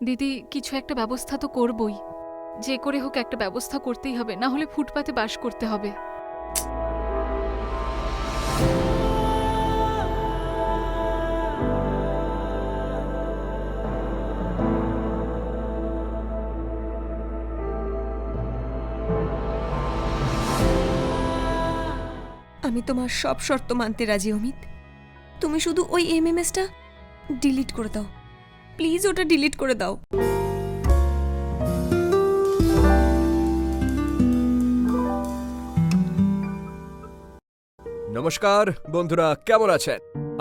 দিদি, কিছু একটা ব্যবস্থা তো করবই। যে করে হোক একটা ব্যবস্থা করতেই হবে, না হলে ফুটপাতে বাস করতে হবে। আমি তোমার সব শর্ত মানতে রাজি অমিত। তুমি শুধু ওই এমএমএসটা ডিলিট করে দাও, প্লিজ ওটা ডিলিট করে দাও। নমস্কার বন্ধুরা, কেমন আছেন?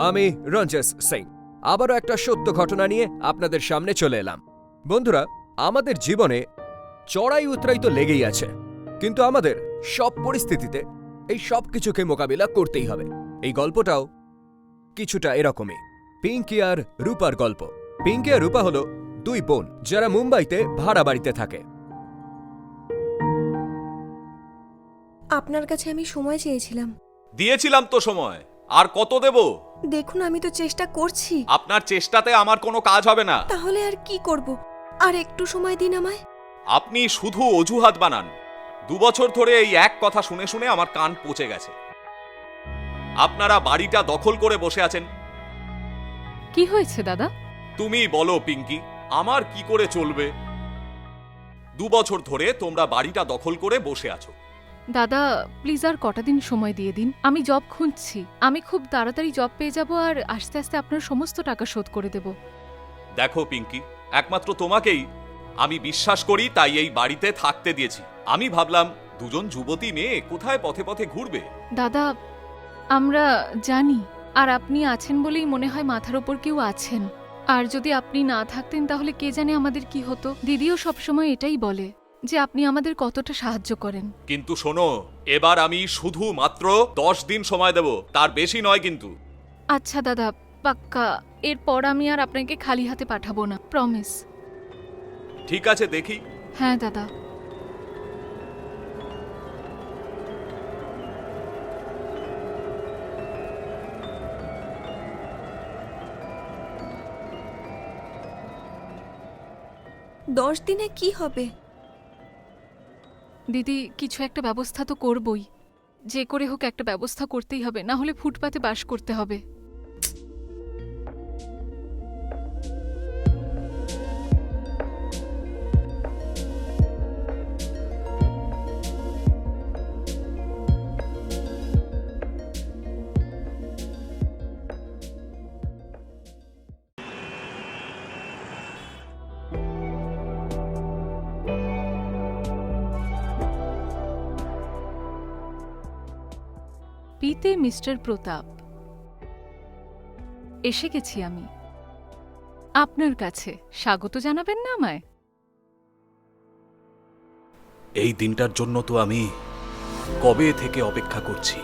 আমি রঞ্জেশ সিং আবারও একটা সত্য ঘটনা নিয়ে আপনাদের সামনে চলে এলাম। বন্ধুরা, আমাদের জীবনে চড়াই উতরাই তো লেগেই আছে, কিন্তু আমাদের সব পরিস্থিতিতে এই সব কিছুকে মোকাবিলা করতেই হবে। এই গল্পটাও কিছুটা এরকমই, পিঙ্কি আর রূপার গল্প। পিঙ্কি আর রূপা হলো দুই বোন যারা মুম্বাইতে ভাড়া বাড়িতে থাকে। আপনার কাছে আমি সময় চেয়েছিলাম। দিয়েছিলাম তো সময়, আর কত দেব? দেখুন, আমি তো চেষ্টা করছি। আপনার চেষ্টাতে আমার কোনো কাজ হবে না। তাহলে আর কি করব? আর একটু সময় দিন আমায়। আপনি শুধু অজুহাত বানান। 2 বছর ধরে এই এক কথা শুনে শুনে আমার কান পচে গেছে। আপনারা বাড়িটা দখল করে বসে আছেন। কি হয়েছে দাদা? তুমি বলো পিঙ্কি, আমার কি করে চলবে? 2 বছর ধরে তোমরা বাড়িটা দখল করে বসে আছো। দাদা, প্লিজ আর কটা দিন সময় দিয়ে দিন। আমি জব খুঁজছি, আমি খুব তাড়াতাড়ি জব পেয়ে যাব আর আস্তে আস্তে আপনার সমস্ত টাকা শোধ করে দেব। দেখো পিঙ্কি, একমাত্র তোমাকেই আমি বিশ্বাস করি, তাই এই বাড়িতে থাকতে দিয়েছি। আমি ভাবলাম দুজন যুবতী মেয়ে কোথায় পথে পথে ঘুরবে। দাদা, আমরা জানি, আর আপনি আছেন বলেই মনে হয় মাথার ওপর কেউ আছেন। আর যদি আপনি না থাকতেন তাহলে কে জানে আমাদের কি হতো। দিদিও সবসময় এটাই বলে যে আপনি আমাদের কতটা সাহায্য করেন। কিন্তু শোনো, এবার আমি শুধু মাত্র 10 দিন সময় দেব, তার বেশি নয় কিন্তু। আচ্ছা দাদা, পাক্কা। এরপর আমি আর আপনাকে খালি হাতে পাঠাবো না, প্রমিস। ঠিক আছে, দেখি। হ্যাঁ দাদা। দশ দিনে কি হবে? দিদি, কিছু একটা ব্যবস্থা তো করবই। যে করে হোক একটা ব্যবস্থা করতেই হবে, না হলে ফুটপাতে বাস করতে হবে। পিতে মিস্টার প্রতাপ, এসে গেছি আমি আপনার কাছে। স্বাগত জানাবেন না আমায়? এই দিনটার জন্য তো আমি কবে থেকে অপেক্ষা করছি।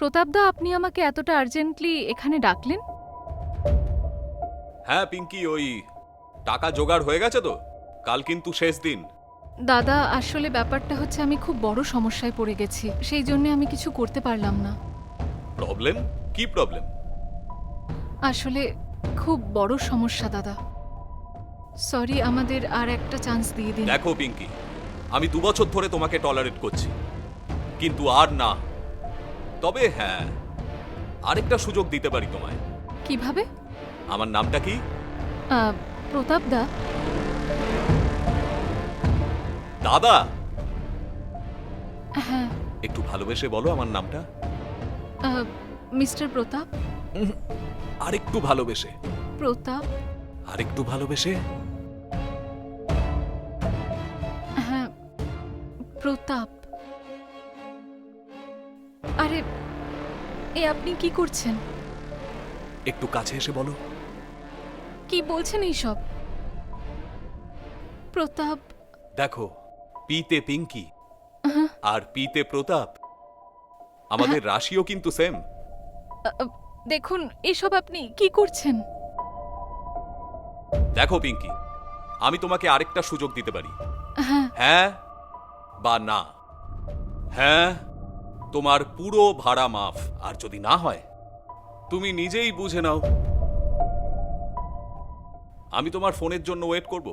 প্রতাপদা, আপনি আমাকে এতটা আর্জেন্টলি এখানে ডাকলেন? হ্যাঁ পিঙ্কি, ওই টাকা জোগাড় হয়ে গেছে তো, কাল কিন্তু শেষ দিন। দাদা, আসলে ব্যাপারটা হচ্ছে আমি খুব বড় সমস্যায় পড়ে গেছি, সেই জন্য আমি কিছু করতে পারলাম না। প্রবলেম? কি প্রবলেম? আসলে খুব বড় সমস্যা দাদা। সরি, আমাদের আর একটা চান্স দিয়ে দিন। দেখো পিঙ্কি, আমি 2 বছর ধরে তোমাকে টলারেট করছি, কিন্তু আর না। তবে হ্যাঁ, আরেকটা সুযোগ দিতে পারি তোমায়। কিভাবে? আমার নামটা কি? প্রতাপ দা। দাদা? হ্যাঁ, একটু ভালোবেসে বলো আমার নামটা। মিস্টার প্রতাপ। আরেকটু ভালোবেসে। প্রতাপ। আরেকটু ভালোবেসে। হ্যাঁ, প্রতাপ। আরে, এ আপনি কি করছেন? একটু কাছে এসে বলো। কি বলছেন এইসব? প্রতাপ। দেখো, পিতে পিঙ্কি হ্যাঁ, আর পিতে প্রতাপ, আমাদের রাশিও কিন্তু সেম। দেখুন, এসব আপনি কি করছেন? দেখো পিঙ্কি, আমি তোমাকে আরেকটা সুযোগ দিতে পারি। হ্যাঁ, হ্যাঁ বা না? হ্যাঁ, তোমার পুরো ভাড়া মাফ, আর যদি না হয় তুমি নিজেই বুঝে নাও। আমি তোমার ফোনের জন্য ওয়েট করব।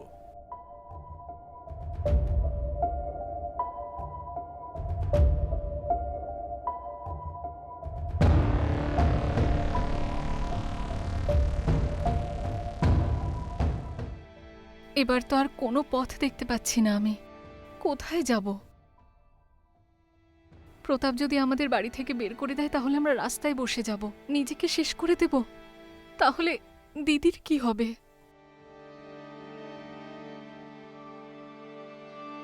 এবার তো আর কোনো পথ দেখতে পাচ্ছি না আমি। কোথায় যাব? প্রতাপ যদি আমাদের বাড়ি থেকে বের করে দেয় তাহলে আমরা রাস্তায় বসে যাব, নিজেকে শেষ করে দেব। তাহলে দিদির কি হবে?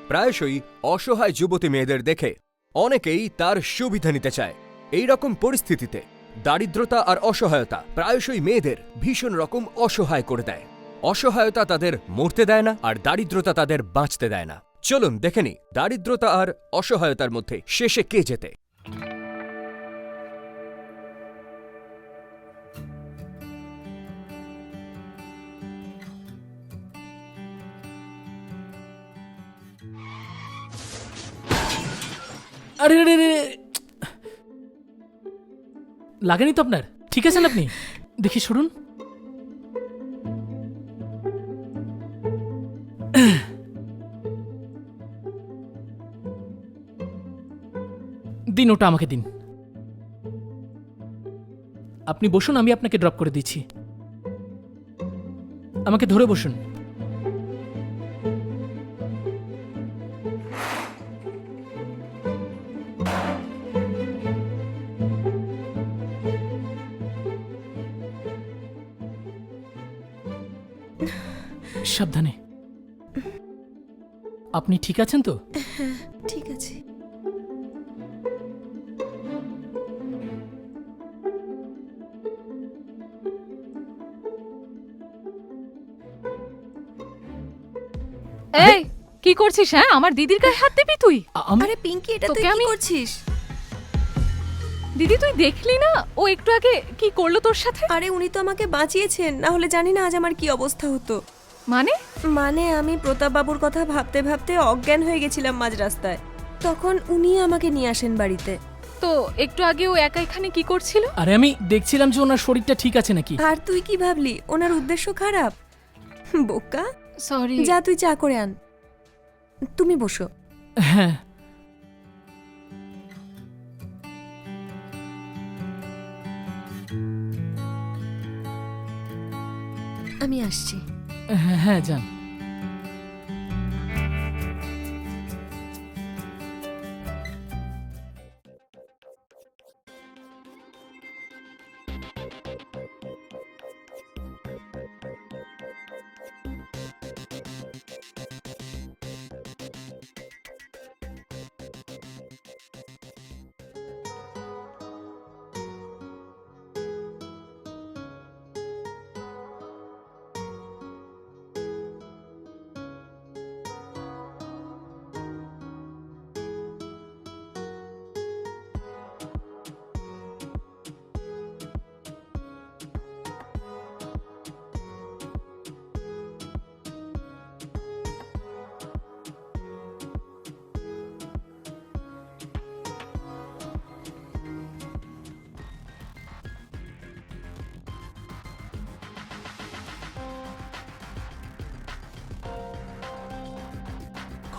প্রায়শই অসহায় যুবতী মেয়েদের দেখে অনেকেই তার সুবিধা নিতে চায়। এই রকম পরিস্থিতিতে দারিদ্রতা আর অসহায়তা প্রায়শই মেয়েদের ভীষণ রকম অসহায় করে দেয়। অসহায়তা তাদের মরতে দেয় না, আর দারিদ্রতা তাদের বাঁচতে দেয় না। চলুন দেখে নিই দারিদ্রতা আর অসহায়তার মধ্যে শেষে কে জেতে। আরে আরে আরে, লাগেনি তো আপনার? ঠিক আছেন আপনি? দেখি সরুন। দিন, ওটা আমাকে দিন। আপনি বসুন, আমি আপনাকে ড্রপ করে দিচ্ছি। আমাকে ধরে বসুন। সাবধানে। আপনি ঠিক আছেন তো? ঠিক আছে। এই, কি করছিস? হ্যাঁ, আমার দিদির গায়ে হাত দিবি তুই? আরে পিঙ্কি, এটা তুই তোকে কি আমি- করছিস? দিদি, তুই দেখলি না ও একটু আগে কি করলো তোর সাথে? আরে উনি তো আমাকে বাঁচিয়েছেন, না হলে জানি না আজ আমার কি অবস্থা হতো। মানে? মানে আমি প্রতাপ বাবুর কথা ভাবতে ভাবতে অজ্ঞান হয়ে গেছিলাম মাঝ রাস্তায়। তখন উনি আমাকে নিয়ে আসেন বাড়িতে। তো একটু আগে ও একা এখানে কি করছিল? আরে আমি দেখছিলাম যে ওনার শরীরটা ঠিক আছে নাকি। আর তুই কি ভাবলি ওনার উদ্দেশ্য খারাপ? বোকা, সরি। যা তুই চা করে আন। তুমি বসো। হ্যাঁ, আমি আসছি। হ্যাঁ, হ্যাঁ, যান।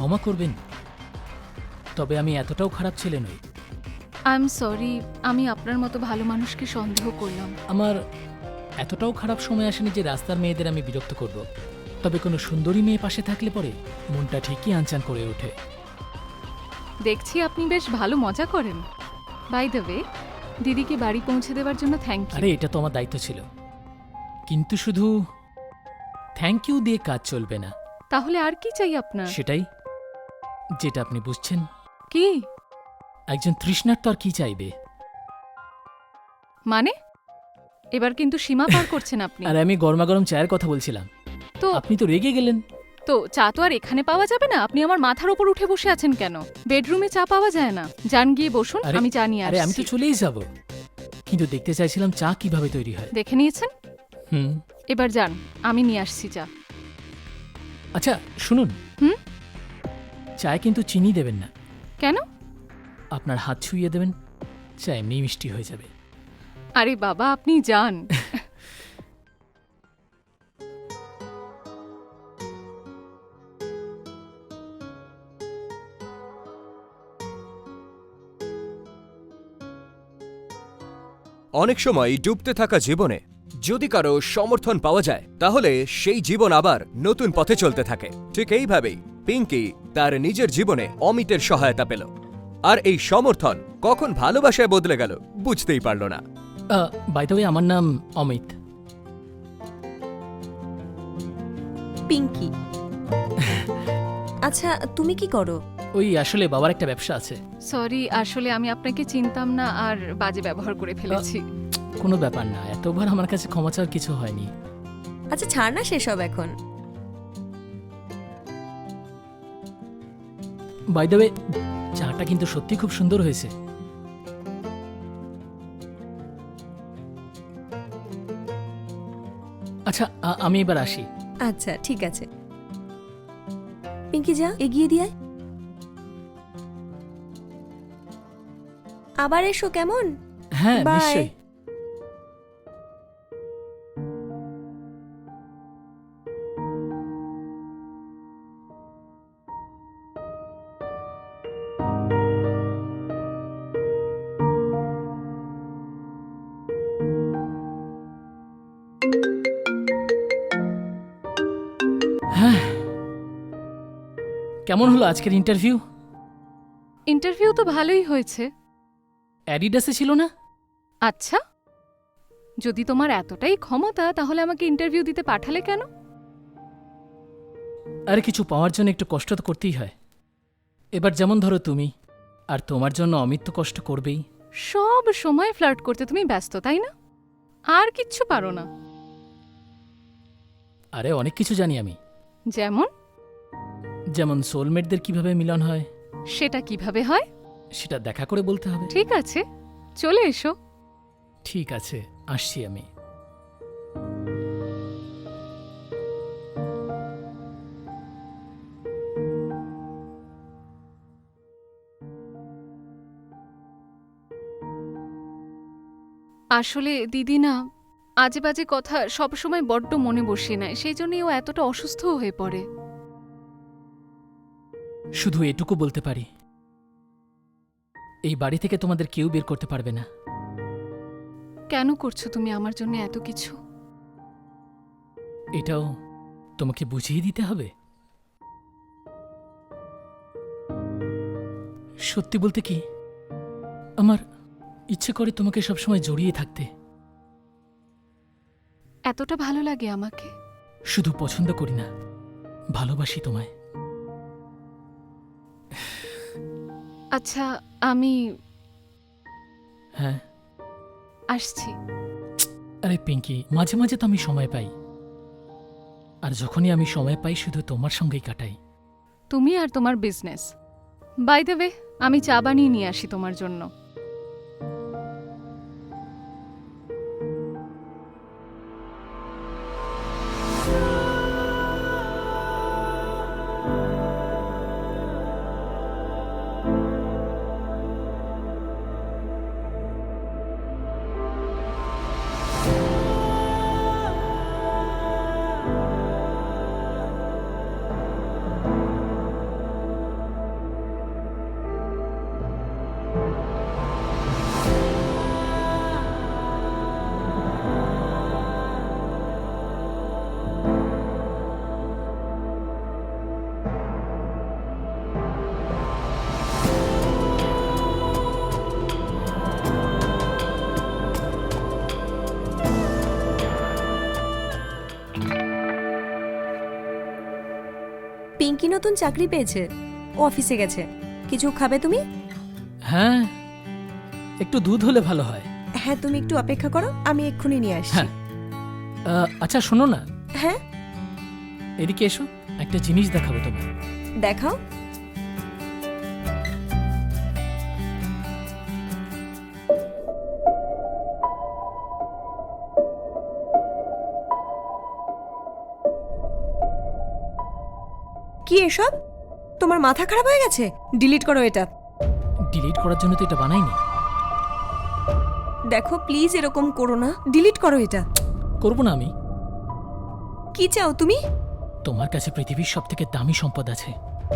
ক্ষমা করবেন, তবে আমি এতটাও খারাপ ছেলে নই। আই এম সরি, আমি আপনার মতো ভালো মানুষকে সন্দেহ করলাম। আমার এতটাও খারাপ সময় আসেনি যে রাস্তার মেয়েদের আমি বিরক্ত করব। তবে কোনো সুন্দরী মেয়ে পাশে থাকলে পরে মনটা ঠিকই আনচান করে ওঠে। দেখছি আপনি বেশ ভালো মজা করেন। বাই দ্য ওয়ে, দিদিকে বাড়ি পৌঁছে দেওয়ার জন্য থ্যাংক ইউ। আরে এটা তো আমার দায়িত্ব ছিল, কিন্তু শুধু থ্যাংক ইউ দিয়ে কাজ চলবে না। তাহলে আর কি চাই আপনার? সেটাই, যেটা আপনি বুঝছেন। কি একজন তৃষ্ণার তো আর কি চাইবে? মানে? এবার কিন্তু সীমা পার করছেন আপনি। আর আমি গরমা গরম চায়ের কথা বলছিলাম, তো আপনি তো রেগে গেলেন। তো চা তো আর এখানে পাওয়া যাবে না। আপনি আমার মাথার ওপর উঠে বসে আছেন কেন? বেডরুমে চা পাওয়া যায় না? যান গিয়ে বসুন, আরে- আমি চা নিয়ে আরে আমি তো আসছি। চলেই যাব, কিন্তু দেখতে চাইছিলাম চা কিভাবে তৈরি হয়। দেখে নিয়েছেন? হুম। এবার যান, আমি নিয়ে আসছি চা। আচ্ছা শুনুন, হুম? চায় কিন্তু চিনি দেবেন না। কেন? আপনার হাত ছুঁয়ে দেবেন, চা এমনি মিষ্টি হয়ে যাবে। আরে বাবা, আপনি যান। অনেক সময় ডুবতে থাকা জীবনে যদি কারো সমর্থন পাওয়া যায়, তাহলে সেই জীবন আবার নতুন পথে চলতে থাকে। ঠিক এইভাবেই পিঙ্কি তার নিজের জীবনে অমিতের সহায়তা পেল, আর এই সমর্থন কখন ভালোবাসায় বদলে গেল বুঝতেই পারল না। বাই দ্য ওয়ে, আমার নাম অমিত। পিঙ্কি। আচ্ছা, তুমি কি করো? ওই আসলে বাবার একটা ব্যবসা আছে। সরি, আসলে আমি আপনাকে চিনতাম না আর বাজে ব্যবহার করে ফেলেছি। কোনো ব্যাপার না, এতবার আমার কাছে ক্ষমা চাওয়ার কিছু হয়নি। আচ্ছা ছাড় না সেসব এখন। বাই দ্য ওয়ে, চাটা কিন্তু সত্যি খুব সুন্দর হয়েছে। আচ্ছা আমি এবার আসি। আচ্ছা ঠিক আছে। পিঙ্কি যা, এগিয়ে দিয়ে আয়। আবার এসো কেমন? হ্যাঁ Bye. নিশ্চয়ই। হ্যাঁ, কেমন হলো আজকের ইন্টারভিউ? ইন্টারভিউ তো ভালোই হয়েছে। অ্যাডিডাসে ছিল না? আচ্ছা, যদি তোমার এতটাই ক্ষমতা, তাহলে আমাকে ইন্টারভিউ দিতে পাঠালে কেন? আরে কিছু পাওয়ার জন্য একটু কষ্ট তো করতেই হয়। এবার যেমন ধরো তুমি, আর তোমার জন্য অমিত তো কষ্ট করবেই। সব সময় ফ্লার্ট করতে তুমি ব্যস্ত, তাই না? আর কিচ্ছু পারো না? আরে অনেক কিছু জানি আমি, যেমন? যেমন সোলমেটদের কিভাবে মিলন হয় সেটা কিভাবে হয়? সেটা দেখা করে বলতে হবে। ঠিক আছে, চলে এসো। ঠিক আছে, আসছি আমি। আসলে দিদি না, আজে বাজে কথা সবসময় বড্ড মনে বসিয়ে নেয়, সেই জন্যই ও এতটা অসুস্থ হয়ে পড়ে। শুধু এটুকু বলতে পারি, এই বাড়ি থেকে তোমাদের কেউ বের করতে পারবে না। কেন করছো তুমি আমার জন্য এত কিছু? এটাও তোমাকে বুঝিয়ে দিতে হবে? সত্যি বলতে কি, আমার ইচ্ছে করে তোমাকে সবসময় জড়িয়ে থাকতে। এতটা ভালো লাগে আমাকে? শুধু পছন্দ করি না, ভালোবাসি তোমায়। আচ্ছা, আমি হ্যাঁ। আসছি। আরে পিঙ্কি, মাঝে মাঝে তো আমি সময় পাই, আর যখনই আমি সময় পাই শুধু তোমার সঙ্গেই কাটাই। তুমি আর তোমার বিজনেস। বাই দ্য ওয়ে, আমি চা বানিয়ে নিয়ে আসি তোমার জন্য। পিঙ্কি নতুন চাকরি পেয়েছে, ও অফিসে গেছে। কিছু খাবে তুমি? হ্যাঁ, একটু দুধ হলে ভালো হয়। হ্যাঁ, তুমি একটু অপেক্ষা করো, আমি এক্ষুনি নিয়ে আসছি। হ্যাঁ। আচ্ছা শোনো না, হ্যাঁ, এদিকে এসো, একটা জিনিস দেখাবো তোমায়। দেখাও। কি এসব? তোমার মাথা খারাপ হয়ে গেছে? ডিলিট করো এটা। ডিলিট করার জন্য তো এটা বানাইনি। দেখো প্লিজ এরকম করো না, ডিলিট করো এটা। করবো না আমি। কি চাও তুমি? তোমার কাছে পৃথিবীর সব থেকে দামি সম্পদ আছে।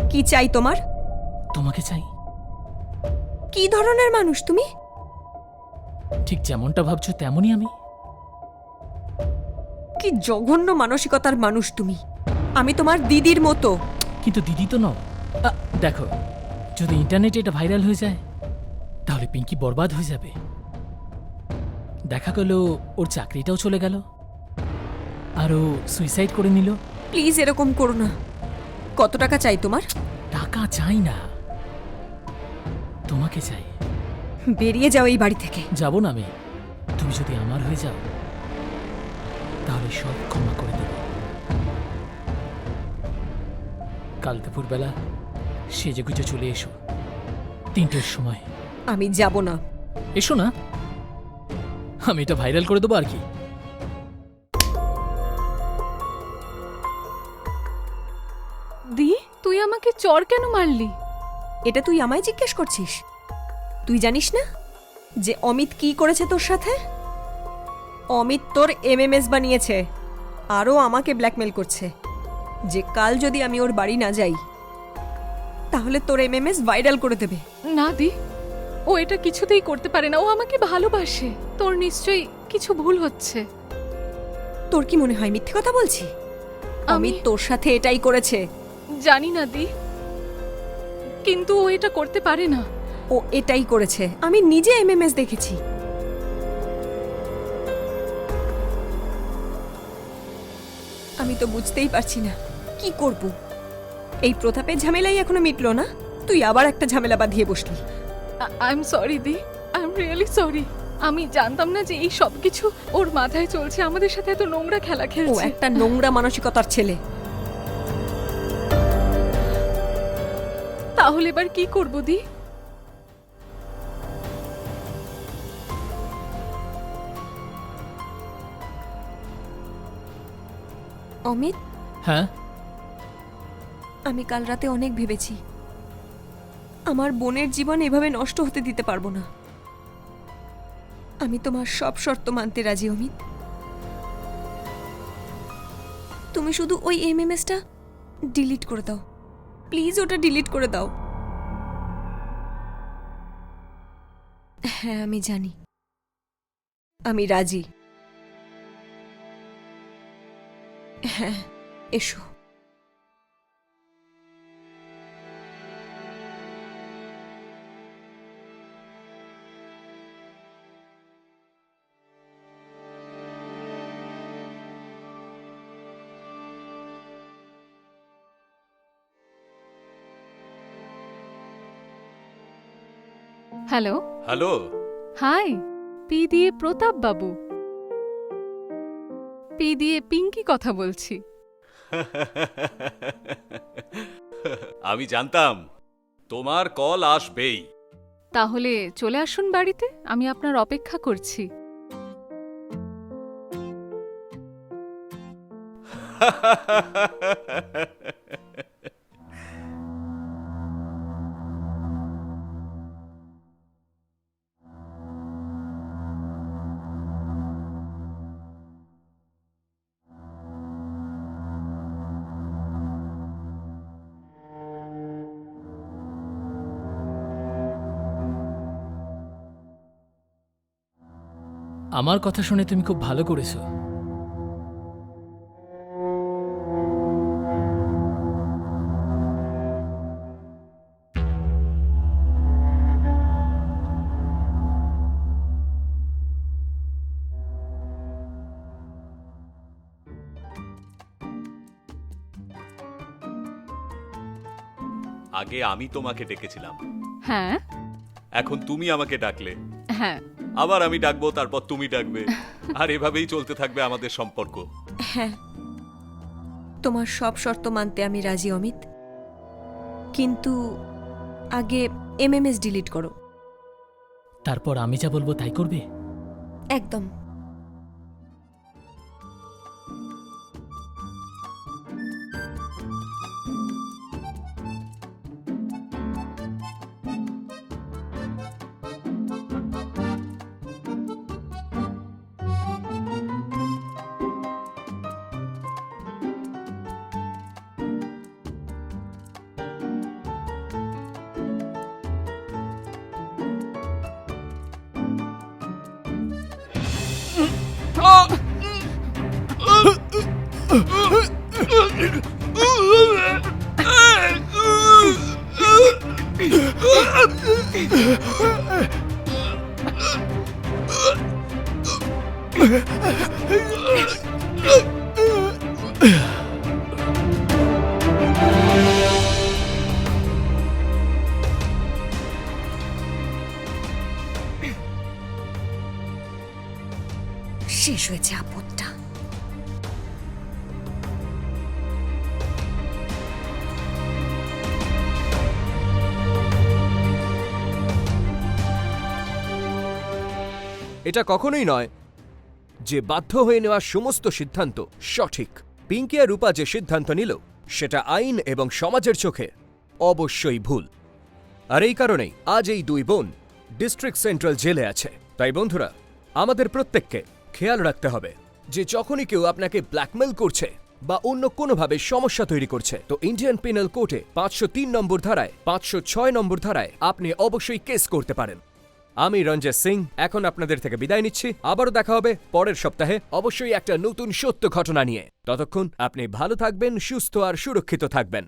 কি চাই তোমার? তোমাকে চাই। কি ধরনের মানুষ তুমি? ঠিক যেমনটা ভাবছো তেমনই আমি। কি জঘন্য মানসিকতার মানুষ তুমি। আমি তোমার দিদির মতো। কিন্তু দিদি তো নও। দেখো, যদি ইন্টারনেটে এটা ভাইরাল হয়ে যায় তাহলে পিঙ্কি বরবাদ হয়ে যাবে। দেখা গেল ওর চাকরিটাও চলে গেল, আর ও সুইসাইড করে নিল। প্লিজ এরকম করো না। কত টাকা চাই তোমার? টাকা চাই না, তোমাকে চাই। বেরিয়ে যাও এই বাড়ি থেকে। যাব না আমি। তুমি যদি আমার হয়ে যাও তাহলে সব ক্ষমা করে দেব। কাল দুপুরবেলা সেজে গুজে চলে এসো, 3টের সময়। আমি যাব না। এসো না, আমি এটা ভাইরাল করে দেবো আর কি। দি, তুই আমাকে চর কেন মারলি? এটা তুই আমায় জিজ্ঞেস করছিস? তুই জানিস না যে অমিত কি করেছে তোর সাথে? অমিত তোর এমএমএস বানিয়েছে, আরও আমাকে ব্ল্যাকমেল করছে যে কাল যদি আমি ওর বাড়ি না যাই তাহলে তোর এমএমএস ভাইরাল করে দেবে। না দি, ও এটা কিছুতেই করতে পারে না। ও আমাকে ভালোবাসে। তোর নিশ্চয়ই কিছু ভুল হচ্ছে। তোর কি মনে হয় মিথ্যে কথা বলছি? আমি- অমিত তোর সাথে এটাই করেছে। জানি না দি, কিন্তু ও এটা করতে পারে না। ও এটাই করেছে, আমি নিজে এমএমএস দেখেছি। আমি তো বুঝতেই পারছি না কি করব। এই প্রতাপের ঝামেলাই এখনো মিটলো না, তুই আবার একটা ঝামেলা বাঁধিয়ে বসলি। আই এম সরি দি, আই এম রিয়েলি সরি। আমি জানতাম না যে এই সব কিছু ওর মাথায় চলছে। আমাদের সাথে এত নোংরা খেলা ও খেলছে। একটা নোংরা মানসিকতার ছেলে। তাহলে এবার কি করব দি? অমিত, হ্যাঁ, আমি কাল রাতে অনেক ভেবেছি। আমার বোনের জীবন এভাবে নষ্ট হতে দিতে পারবো না। আমি তোমার সব শর্ত মানতে রাজি অমিত। তুমি শুধু ওই এমএমএসটা ডিলিট করে দাও, প্লিজ ওটা ডিলিট করে দাও। হ্যাঁ আমি জানি, আমি রাজি। হ্যাঁ এসো। হ্যালো। হ্যালো। হাই। পি দিয়ে প্রতাপ বাবু। পি দিয়ে পিঙ্কি কথা বলছি। আমি জানতাম তোমার কল আসবেই। তাহলে চলে আসুন বাড়িতে, আমি আপনার অপেক্ষা করছি। আমার কথা শুনে তুমি খুব ভালো করেছো। আগে আমি তোমাকে ডেকেছিলাম, হ্যাঁ এখন তুমি আমাকে ডাকলে, হ্যাঁ আবার আমি ডাকবো, তারপর তুমি ডাকবে, আর এভাবেই চলতে থাকবে আমাদের সম্পর্ক। হ্যাঁ, তোমার সব শর্ত মানতে আমি রাজি অমিত, কিন্তু আগে এমএমএস ডিলিট করো। তারপর আমি যা বলবো তাই করবে? একদম। শেষ হয়েছে আপদটা। এটা কখনোই নয় যে বাধ্য হয়ে নেওয়া সমস্ত সিদ্ধান্ত সঠিক। পিঙ্কি আর রূপা যে সিদ্ধান্ত নিল সেটা আইন এবং সমাজের চোখে অবশ্যই ভুল। আর এই কারণেই আজ এই দুই বোন ডিস্ট্রিক্ট সেন্ট্রাল জেলে আছে। তাই বন্ধুরা, আমাদের প্রত্যেককে খেয়াল রাখতে হবে যে যখনই কেউ আপনাকে ব্ল্যাকমেল করছে বা অন্য কোনোভাবে সমস্যা তৈরি করছে, তো ইন্ডিয়ান পিনাল কোর্টে 503 নম্বর ধারায়, 506 নম্বর ধারায় আপনি অবশ্যই কেস করতে পারেন। আমি রঞ্জিত সিং এখন আপনাদের থেকে বিদায় নিচ্ছি। আবারও দেখা হবে পরের সপ্তাহে, অবশ্যই একটা নতুন সত্য ঘটনা নিয়ে। ততক্ষণ আপনি ভালো থাকবেন, সুস্থ আর সুরক্ষিত থাকবেন।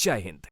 জয় হিন্দ।